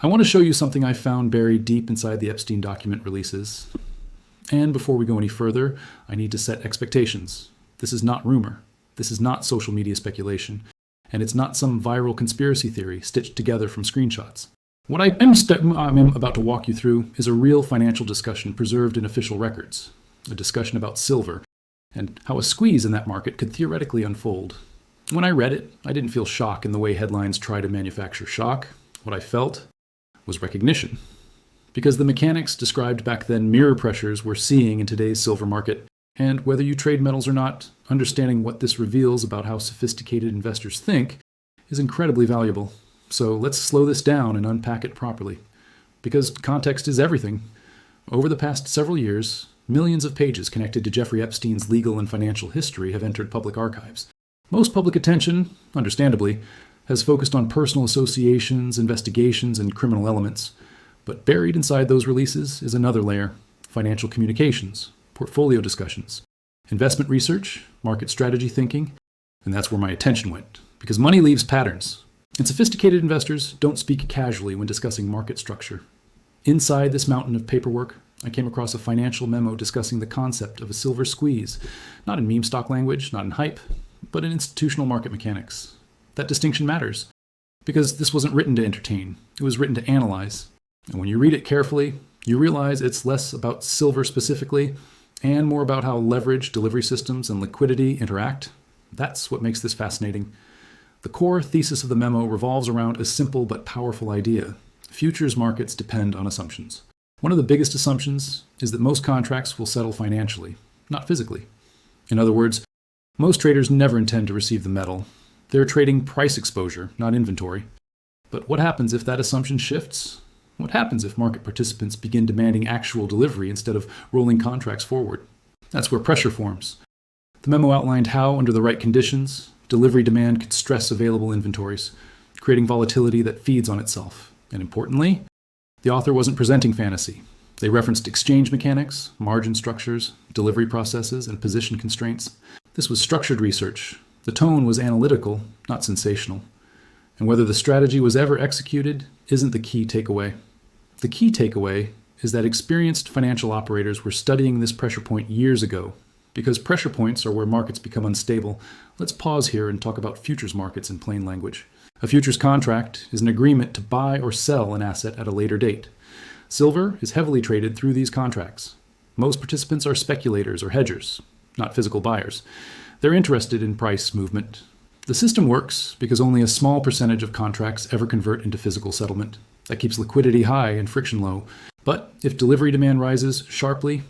I want to show you something I found buried deep inside the Epstein document releases. And before we go any further, I need to set expectations. This is not rumor. This is not social media speculation. And it's not some viral conspiracy theory stitched together from screenshots. What I'm about to walk you through is a real financial discussion preserved in official records. A discussion about silver and how a squeeze in that market could theoretically unfold. When I read it, I didn't feel shock in the way headlines try to manufacture shock. What I felt was recognition. Because the mechanics described back then mirror pressures we're seeing in today's silver market, and whether you trade metals or not, understanding what this reveals about how sophisticated investors think is incredibly valuable. So let's slow this down and unpack it properly. Because context is everything. Over the past several years, millions of pages connected to Jeffrey Epstein's legal and financial history have entered public archives. Most public attention, understandably, has focused on personal associations, investigations, and criminal elements. But buried inside those releases is another layer: financial communications, portfolio discussions, investment research, market strategy thinking, and that's where my attention went. Because money leaves patterns, and sophisticated investors don't speak casually when discussing market structure. Inside this mountain of paperwork, I came across a financial memo discussing the concept of a silver squeeze, not in meme stock language, not in hype, but in institutional market mechanics. That distinction matters, because this wasn't written to entertain, it was written to analyze. And when you read it carefully, you realize it's less about silver specifically, and more about how leverage, delivery systems, and liquidity interact. That's what makes this fascinating. The core thesis of the memo revolves around a simple but powerful idea. Futures markets depend on assumptions. One of the biggest assumptions is that most contracts will settle financially, not physically. In other words, most traders never intend to receive the metal. They're trading price exposure, not inventory. But what happens if that assumption shifts? What happens if market participants begin demanding actual delivery instead of rolling contracts forward? That's where pressure forms. The memo outlined how, under the right conditions, delivery demand could stress available inventories, creating volatility that feeds on itself. And importantly, the author wasn't presenting fantasy. They referenced exchange mechanics, margin structures, delivery processes, and position constraints. This was structured research. The tone was analytical, not sensational. And whether the strategy was ever executed isn't the key takeaway. The key takeaway is that experienced financial operators were studying this pressure point years ago. Because pressure points are where markets become unstable, let's pause here and talk about futures markets in plain language. A futures contract is an agreement to buy or sell an asset at a later date. Silver is heavily traded through these contracts. Most participants are speculators or hedgers, not physical buyers. They're interested in price movement. The system works because only a small percentage of contracts ever convert into physical settlement. That keeps liquidity high and friction low. But if delivery demand rises sharply,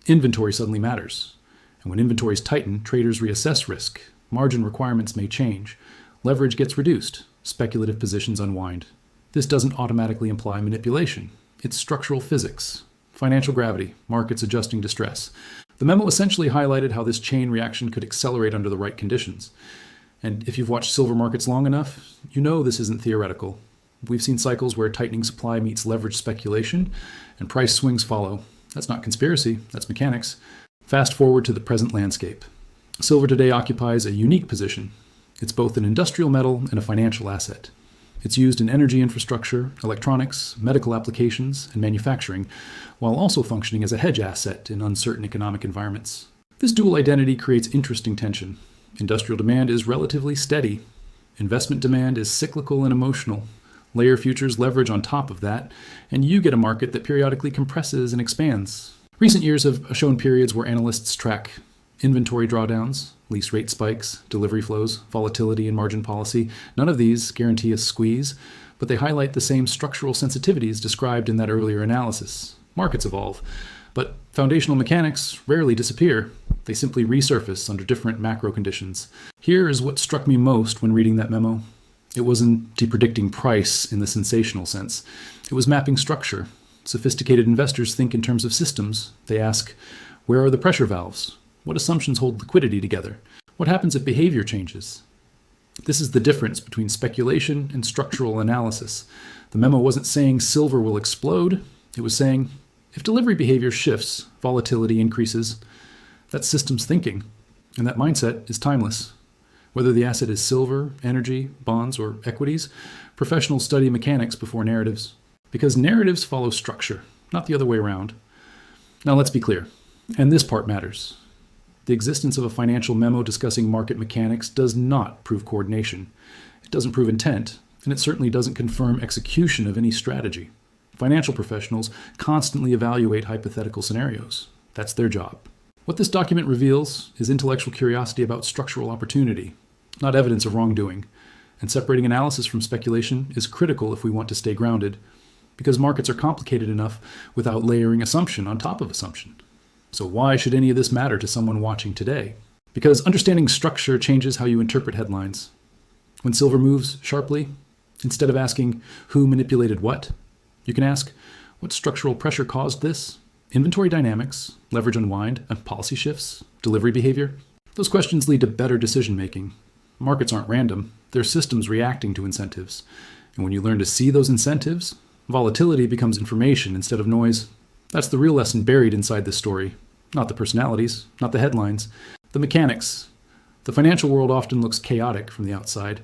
inventory suddenly matters. And when inventories tighten, traders reassess risk. Margin requirements may change. Leverage gets reduced. Speculative positions unwind. This doesn't automatically imply manipulation. It's structural physics. Financial gravity, markets adjusting to stress. The memo essentially highlighted how this chain reaction could accelerate under the right conditions. And if you've watched silver markets long enough, you know this isn't theoretical. We've seen cycles where tightening supply meets leverage speculation, and price swings follow. That's not conspiracy, that's mechanics. Fast forward to the present landscape. Silver today occupies a unique position. It's both an industrial metal and a financial asset. It's used in energy infrastructure, electronics, medical applications, and manufacturing, while also functioning as a hedge asset in uncertain economic environments. This dual identity creates interesting tension. Industrial demand is relatively steady. Investment demand is cyclical and emotional. Layer futures leverage on top of that, and you get a market that periodically compresses and expands. Recent years have shown periods where analysts track inventory drawdowns, lease rate spikes, delivery flows, volatility, and margin policy. None of these guarantee a squeeze, but they highlight the same structural sensitivities described in that earlier analysis. Markets evolve, but foundational mechanics rarely disappear. They simply resurface under different macro conditions. Here is what struck me most when reading that memo. It wasn't predicting price in the sensational sense. It was mapping structure. Sophisticated investors think in terms of systems. They ask, where are the pressure valves? What assumptions hold liquidity together? What happens if behavior changes? This is the difference between speculation and structural analysis. The memo wasn't saying silver will explode. It was saying, if delivery behavior shifts, volatility increases. That's systems thinking, and that mindset is timeless. Whether the asset is silver, energy, bonds, or equities, professionals study mechanics before narratives. Because narratives follow structure, not the other way around. Now let's be clear, and this part matters. The existence of a financial memo discussing market mechanics does not prove coordination. It doesn't prove intent, and it certainly doesn't confirm execution of any strategy. Financial professionals constantly evaluate hypothetical scenarios. That's their job. What this document reveals is intellectual curiosity about structural opportunity, not evidence of wrongdoing. And separating analysis from speculation is critical if we want to stay grounded, because markets are complicated enough without layering assumption on top of assumption. So why should any of this matter to someone watching today? Because understanding structure changes how you interpret headlines. When silver moves sharply, instead of asking who manipulated what, you can ask what structural pressure caused this? Inventory dynamics, leverage unwind, and policy shifts, delivery behavior? Those questions lead to better decision making. Markets aren't random. They're systems reacting to incentives. And when you learn to see those incentives, volatility becomes information instead of noise. That's the real lesson buried inside this story. Not the personalities, not the headlines, the mechanics. The financial world often looks chaotic from the outside.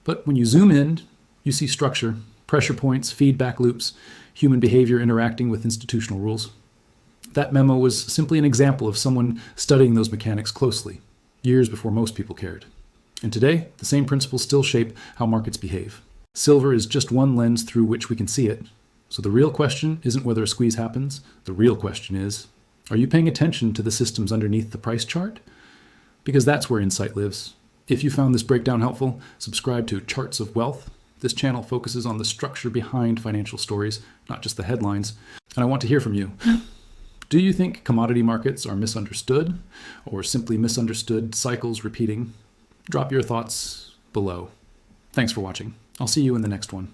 But when you zoom in, you see structure, pressure points, feedback loops, human behavior interacting with institutional rules. That memo was simply an example of someone studying those mechanics closely, years before most people cared. And today, the same principles still shape how markets behave. Silver is just one lens through which we can see it. So the real question isn't whether a squeeze happens. The real question is, are you paying attention to the systems underneath the price chart? Because that's where insight lives. If you found this breakdown helpful, subscribe to Charts of Wealth. This channel focuses on the structure behind financial stories, not just the headlines. And I want to hear from you. Do you think commodity markets are misunderstood, or simply misunderstood cycles repeating? Drop your thoughts below. Thanks for watching. I'll see you in the next one.